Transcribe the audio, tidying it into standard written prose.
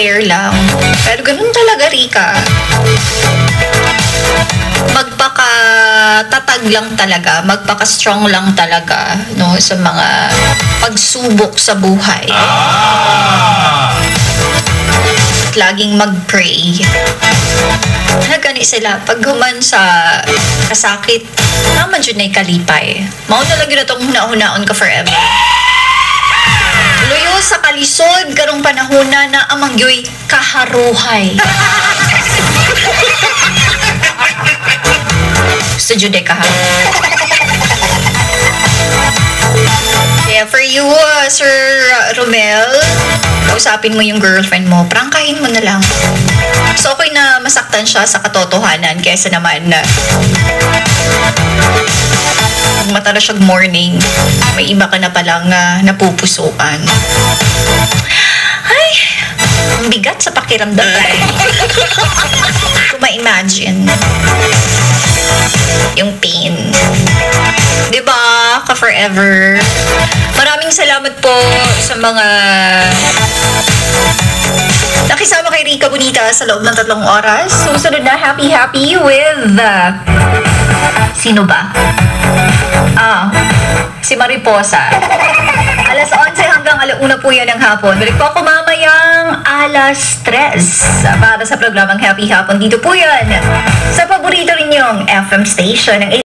fair lang. Pero ganun talaga, Rika. Magpaka-tatag lang talaga, magpaka-strong lang talaga, no, sa mga pagsubok sa buhay. At laging mag-pray. Gani sila, pag human sa kasakit, naman dyan na'y kalipay. Mao talaga na itong hunaon ka forever. Luyo sa kalisod, karong panahuna na amangyoy kaharuhay. Sa Jude ka, ha? Kaya for you, Sir Romel, kausapin mo yung girlfriend mo, prangkahin mo na lang. So, okay na masaktan siya sa katotohanan kaysa naman na matara siyang morning, may iba ka na palang napupusuan. Ay, ang bigat sa pakiramdam. Kung ma-imagine yung pain. Diba? Ka-forever. Maraming salamat po sa mga nakisama kay Rika Bonita sa loob ng 3 oras. Susunod na happy with sino ba? Si Mariposa. Alas 11 hanggang 1 po yan ng hapon. Balik po ako mamayang alas 3 para sa programang Happy Hapon. Dito po yan sa paborito ninyong FM station ng